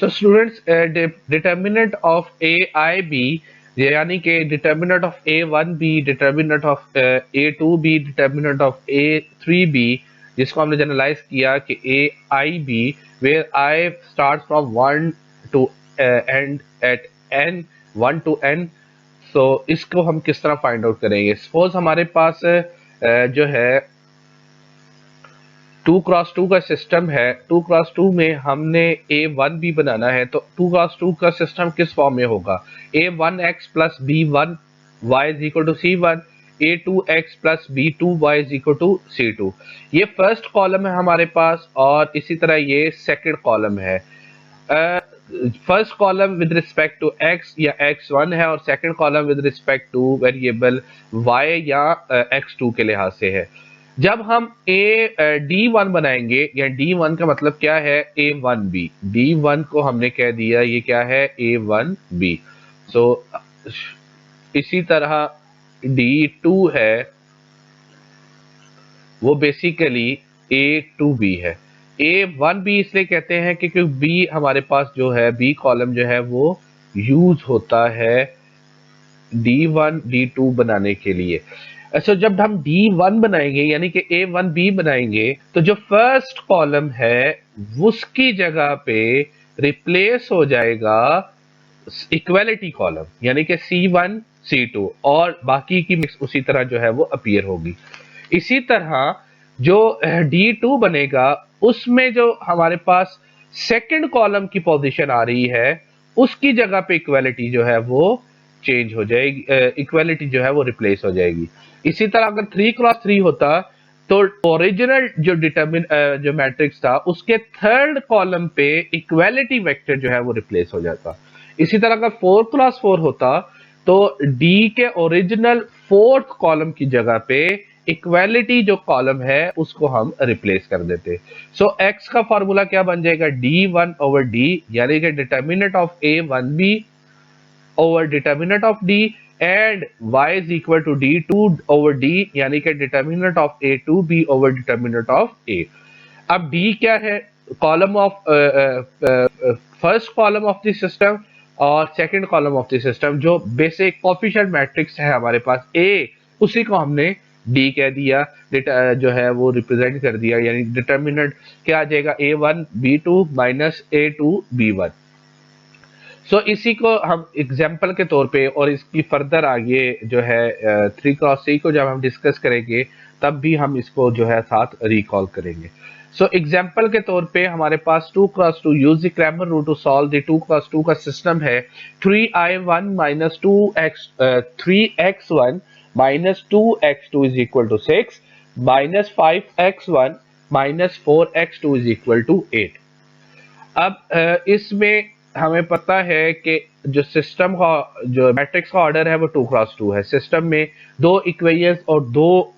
So students, determinant of A I B, यानी कि determinant of A1B, determinant of A2B, determinant of A3B, जिसको हमने generalize किया कि AIB, where I start from 1 to end at N, 1 to N। So इसको हम किस तरह फाइंड आउट करेंगे? सपोज हमारे पास जो है 2x2 का सिस्टम है। 2x2 में हमने A1B बनाना है, तो 2x2 का सिस्टम किस फॉर्म में होगा? A1x plus B1 y is equal to C1, A2x plus B2 y is equal to C2। ये फर्स्ट कॉलम है हमारे पास, और इसी तरह ये सेकंड कॉलम है। First column with respect to x या x1 है, और second column with respect to variable y या x2 के लिहाज से है। जब हम D1 बनाएंगे, या D1 का मतलब क्या है? A1B। D1 को हमने कह दिया ये क्या है? A1B। सो इसी तरह D2 है, वो बेसिकली A2B है। A1B इसलिए कहते हैं क्योंकि B हमारे पास जो है, B कॉलम जो है वो यूज होता है D1 D2 बनाने के लिए। अच्छा, जब हम D1 बनाएंगे यानी कि A1B बनाएंगे, तो जो फर्स्ट कॉलम है उसकी जगह पे रिप्लेस हो जाएगा इक्वालिटी कॉलम, यानी कि C1 C2, और बाकी की मिक्स उसी तरह जो है वो अपीयर होगी। इसी तरह जो D2 बनेगा, उसमें जो हमारे पास सेकंड कॉलम की पोजीशन आ रही है, उसकी जगह पे इक्वालिटी जो है वो चेंज हो जाएगी, इक्वालिटी जो है वो रिप्लेस हो जाएगी। इसी तरह अगर 3x3 होता, तो ओरिजिनल जो मैट्रिक्स था, उसके थर्ड कॉलम पे इक्वालिटी वेक्टर जो है वो रिप्लेस हो जाता। इसी तरह अगर 4x4 होता, तो D के ओरिजिनल फोर्थ कॉलम की जगह पे इक्वालिटी जो कॉलम है उसको हम रिप्लेस कर देते। सो x का फॉर्मूला क्या बन जाएगा? D1 ओवर D, यानी कि determinant of A1B over determinant of D, and y is equal to D2 over D, यानी कि determinant of A2B over determinant of A। अब D क्या है? Column of first column of the system और second column of the system, जो basic coefficient matrix है हमारे पास A, उसी को हमने D कह दिया, जो है वो रिप्रेजेंट कर दिया, यानी डिटर्मिनेंट क्या आ जाएगा? A1 B2 minus A2 B1। सो इसी को हम एग्जाम्पल के तौर पे, और इसकी फर्दर आगे जो है 3x3 को जब हम डिस्कस करेंगे, तब भी हम इसको जो है साथ रिकॉल करेंगे। सो एग्जाम्पल के तौर पे हमारे पास 2x2, use the Cramer rule to solve the 2x2 का सिस्टम है। 3i1 minus 3x1 minus 2x2 is equal to 6, minus 5x1 minus 4x2 is equal to 8। अब इसमें हमें पता है कि जो सिस्टम का जो मैट्रिक्स का ऑर्डर है वो 2x2 है। सिस्टम में दो इक्वेशंस और दो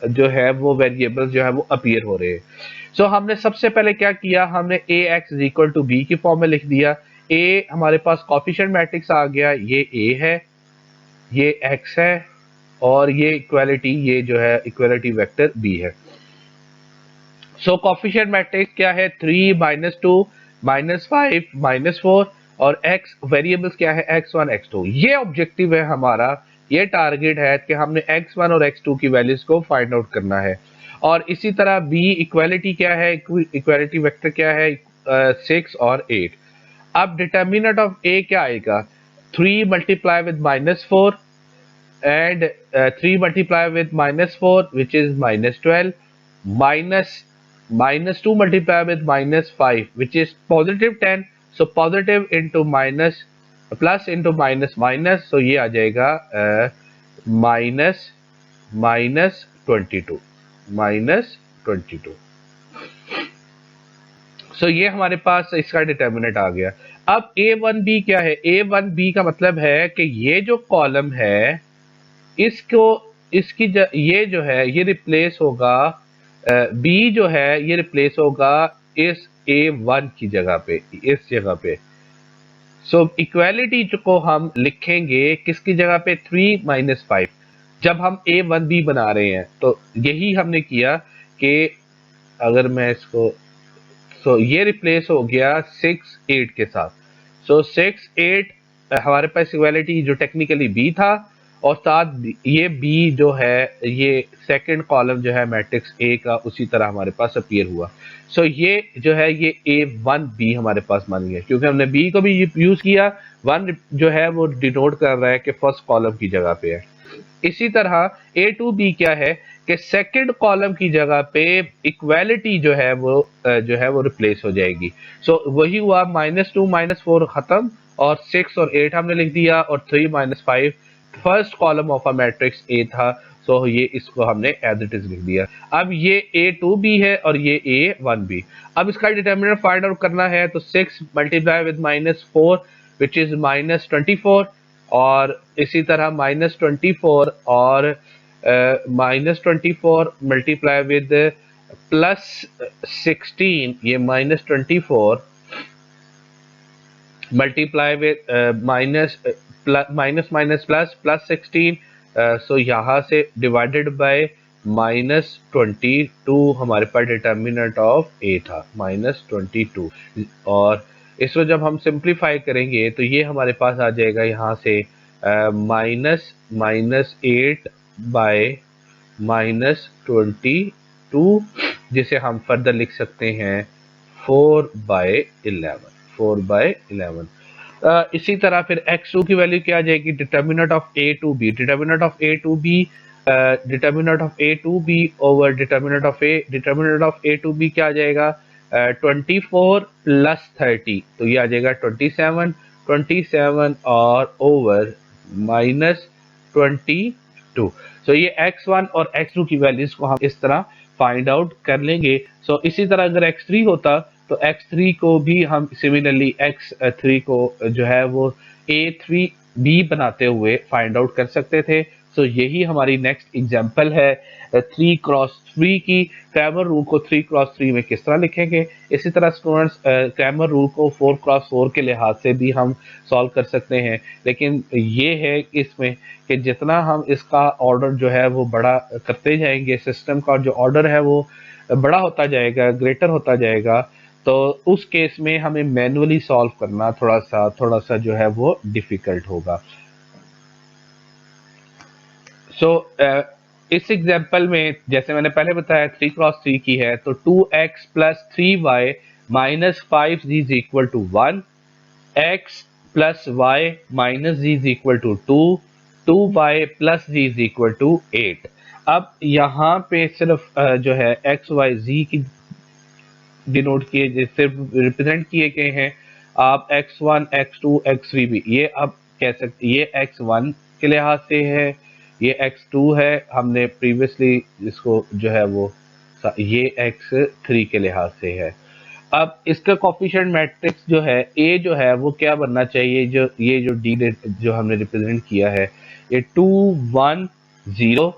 जो है वो वेरिएबल्स जो है वो अपीयर हो रहे हैं। सो हमने सबसे पहले क्या किया? हमने ax is equal to b की फॉर्म में लिख दिया। a हमारे पास कोफिशिएंट मैट्रिक्स आ गया, ये a है, ये x है, और ये इक्वालिटी, ये जो है इक्वालिटी वेक्टर b है। सो कोफिशिएंट मैट्रिक्स क्या है? 3 माइनस 2 माइनस 5 माइनस 4, और x वेरिएबल्स क्या है? x1 x2। ये ऑब्जेक्टिव है हमारा, ये टारगेट है कि हमने x1 और x2 की वैल्यूज को फाइंड आउट करना है। और इसी तरह b इक्वालिटी क्या है? इक्वालिटी वेक्टर क्या है? 6 और 8। अब डिटर्मिनेंट ऑफ a क्या आएगा? 3 multiply with minus 4 and 3 multiply with minus 4 which is minus 12, minus 2 multiply with minus 5 which is positive 10। so positive into minus plus into minus minus, so ये आ जाएगा minus 22, minus 22। सो ये हमारे पास इसका determinant आ गया। अब A1B क्या है? A1B का मतलब है कि ये जो कॉलम है, इसको ये जो है ये रिप्लेस होगा, B जो है ये रिप्लेस होगा इस A1 की जगह पे, इस जगह पे। सो इक्वालिटी को हम लिखेंगे किसकी जगह पे? 3 माइनस 5। जब हम A1B बना रहे हैं तो यही हमने किया कि अगर मैं इसको सो ये रिप्लेस हो गया 6 8 के साथ। सो 6 8 हमारे पास इक्वालिटी जो टेक्निकली बी था, और साथ ये बी जो है ये सेकंड कॉलम जो है मैट्रिक्स ए का उसी तरह हमारे पास अपीयर हुआ। सो ये जो है ये A1B हमारे पास बन गया, क्योंकि हमने बी को भी यूज किया। 1 जो है वो डिनोट कर रहा है कि फर्स्ट कॉलम की जगह पे है। इसी तरह A2B क्या है कि सेकंड कॉलम की जगह पे इक्वालिटी जो है वो रिप्लेस हो जाएगी। सो वही हुआ, -2 -4 खत्म, और 6 और 8 हमने लिख दिया, और 3 -5 first column of a matrix A था। सो ये इसको हमने एज इट इज लिख दिया। अब ये A2B है और ये A1B। अब इसका डिटर्मिनेंट फाइंड आउट करना है, तो 6 मल्टीप्लाई विद -4 विच इज -24, और इसी तरह -24 और -24 मल्टीप्लाई विद +16, ये -24 multiply with minus minus plus +16, सो यहाँ से डिवाइडेड बाय -22 हमारे पास डिटर्मिनेंट ऑफ ए था, -22। और इसको जब हम सिंप्लीफाई करेंगे तो ये हमारे पास आ जाएगा यहाँ से -8 बाय -22, जिसे हम फर्दर लिख सकते हैं 4/11। इसी तरह फिर x2 की वैल्यू क्या आ जाएगी, determinant of A2B, determinant of A2B over determinant of A2B क्या आ जाएगा, 24 + 30, तो ये आ जाएगा 27 और ओवर -22। सो ये x1 और x2 की वैल्यूज को हम इस तरह फाइंड आउट कर लेंगे। सो इसी तरह अगर x3 होता तो x3 को भी हम सिमिलरली x3 को जो है वो A3B बनाते हुए फाइंड आउट कर सकते थे। सो यही हमारी नेक्स्ट एग्जांपल है 3x3 की। क्रैमर रूल को 3x3 में किस तरह लिखेंगे, इसी तरह स्टूडेंट्स क्रैमर रूल को 4x4 के लिहाज से भी हम सॉल्व कर सकते हैं। लेकिन ये है इसमें कि जितना हम इसका ऑर्डर जो है वो बड़ा करते जाएंगे, सिस्टम का जो ऑर्डर है वो बड़ा होता जाएगा, ग्रेटर होता जाएगा, तो उस केस में हमें मैन्युअली सॉल्व करना थोड़ा सा जो है वो डिफिकल्ट होगा। सो इस एग्जांपल में जैसे मैंने पहले बताया 3x3 की है, तो 2x + 3y - 5 is equal to 1, x + y - z is equal to 2, 2y + z is equal to 8। अब यहाँ पे सिर्फ जो है x y z की डिनोट किए, सिर्फ रिप्रेजेंट किए गए हैं। आप x1 x2 x3 भी ये अब कह सकते, ये x1 के लिहाज से है, ये x2 है, हमने प्रीवियसली इसको जो है वो ये x3 के लिहाज से है। अब इसका कोफिशिएंट मैट्रिक्स जो है a जो है वो क्या बनना चाहिए, ये जो डी जो हमने रिप्रेजेंट किया है, ये 2 1 0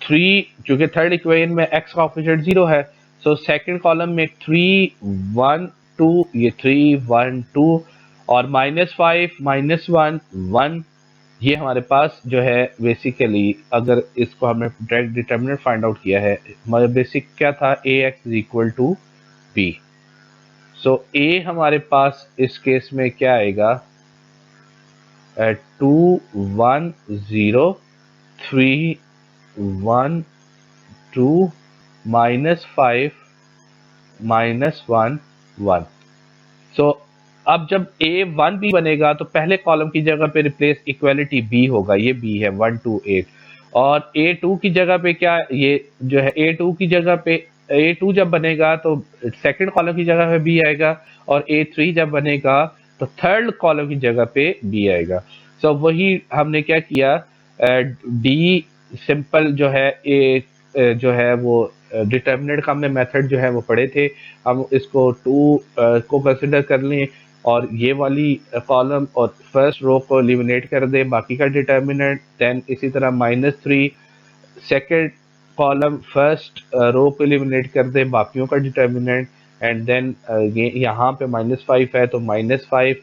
3, चूंकि थर्ड इक्वेशन में x का कोफिशिएंट 0 है, सो सेकंड कॉलम में 3 1 2, ये 3 1 2, और -5 -1 1, ये हमारे पास जो है बेसिकली अगर इसको हमने डायरेक्ट डिटर्मिनेंट फाइंड आउट किया है, हमारा बेसिक क्या था, ax = b। सो a हमारे पास इस केस में क्या आएगा, 2 1 0 3 1 2 -5 -1 1। सो अब जब A1B बनेगा तो पहले कॉलम की जगह पे रिप्लेस इक्वालिटी B होगा, ये B है 1 2 8, और A2 की जगह पे क्या, ये जो है A2 की जगह पे A2 जब बनेगा तो सेकंड कॉलम की जगह पे B आएगा, और A3 जब बनेगा तो थर्ड कॉलम की जगह पे B आएगा। सो वही हमने क्या किया, डी सिंपल जो है जो है वो डिटर्मिनेंट का हमने मेथड जो है वो पढ़े थे, हम इसको 2 को कंसिडर कर लें, और ये वाली कॉलम और फर्स्ट रो को एलिमिनेट कर दें, बाकी का डिटर्मिनेंट, देन इसी तरह -3 सेकंड कॉलम फर्स्ट रो को एलिमिनेट कर दें, बाकियों का डिटर्मिनेंट, एंड देन ये यहाँ पे -5 है तो -5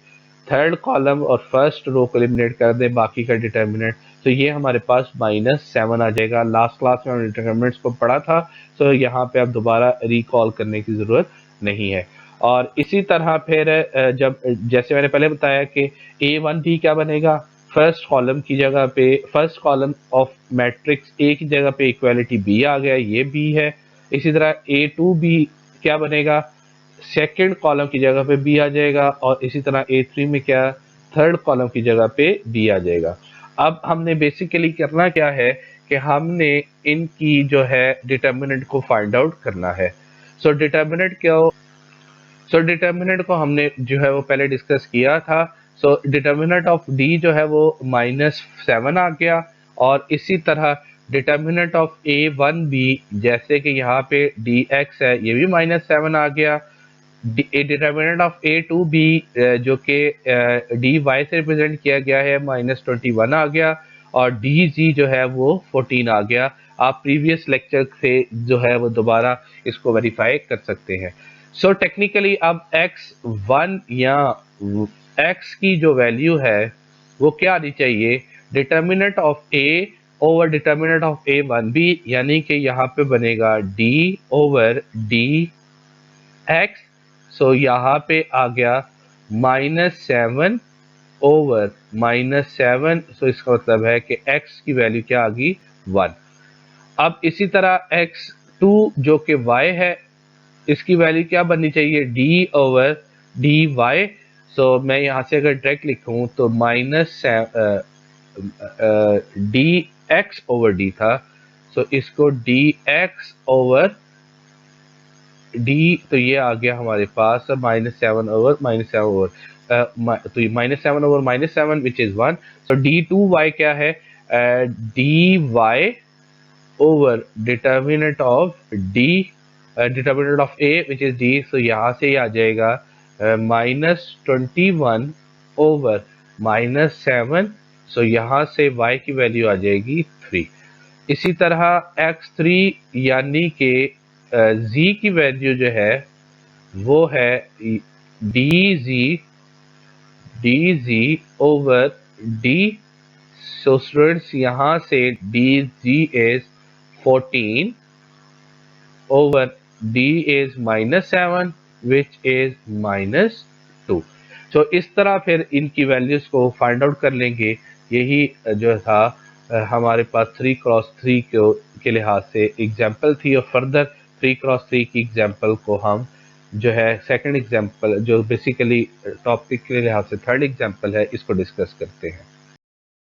थर्ड कॉलम और फर्स्ट रो को एलिमिनेट कर दें, बाकी का डिटर्मिनेंट, तो ये हमारे पास -7 आ जाएगा। लास्ट क्लास में हमने डिटर्मिनेंट्स को पढ़ा था, तो यहाँ पे अब दोबारा रिकॉल करने की ज़रूरत नहीं है। और इसी तरह फिर जब जैसे मैंने पहले बताया कि A1B क्या बनेगा, फर्स्ट कॉलम की जगह पे first column of matrix A की जगह पे इक्वालिटी B आ गया, ये B है। इसी तरह A2B क्या बनेगा, सेकंड कॉलम की जगह पे B आ जाएगा, और इसी तरह A3 में क्या, थर्ड कॉलम की जगह पे B आ जाएगा। अब हमने बेसिकली करना क्या है कि हमने इनकी जो है डिटर्मिनेंट को फाइंड आउट करना है। सो डिटर्मिनेंट को हमने जो है वो पहले डिस्कस किया था। सो डिटर्मिनेंट ऑफ डी जो है वो -7 आ गया, और इसी तरह डिटर्मिनेंट ऑफ A1B, जैसे कि यहाँ पे dx है, ये भी -7 आ गया। डिटर्मिनेंट ऑफ A2B जो कि dy से रिप्रेजेंट किया गया है, -21 आ गया, और dg जो है वो 14 आ गया। आप प्रीवियस लेक्चर से जो है वो दोबारा इसको वेरीफाई कर सकते हैं। सो टेक्निकली अब x1 या x की जो वैल्यू है वो क्या आनी चाहिए, determinant of A over determinant of A1B, यानी कि यहाँ पे बनेगा d ओवर dx। सो यहाँ पे आ गया -7 ओवर -7। सो इसका मतलब है कि x की वैल्यू क्या आ गई, 1। अब इसी तरह x2 जो कि y है, इसकी वैल्यू क्या बननी चाहिए, d ओवर dy। सो मैं यहाँ से अगर डायरेक्ट लिखूं तो dx ओवर d था, सो इसको dx ओवर d, तो ये आ गया हमारे पास -7 ओवर तो ये -7 over -7 which is 1। So d2y क्या है, dy over determinant of d, determinant of a which is d। सो यहाँ से आ जाएगा -21 ओवर -7। सो यहाँ से y की वैल्यू आ जाएगी 3। इसी तरह x3 यानी कि z की वैल्यू जो है वो है dz over d। So students यहाँ से dz is 14 over d is -7 which is -2। सो इस तरह फिर इनकी वैल्यूज को फाइंड आउट कर लेंगे। यही जो था हमारे पास 3x3 के लिहाज से एग्जाम्पल थी, और फर्दर 3x3 की एग्जाम्पल को हम जो है सेकंड एग्जाम्पल जो बेसिकली टॉपिक के लिहाज से थर्ड एग्जाम्पल है, इसको डिस्कस करते हैं।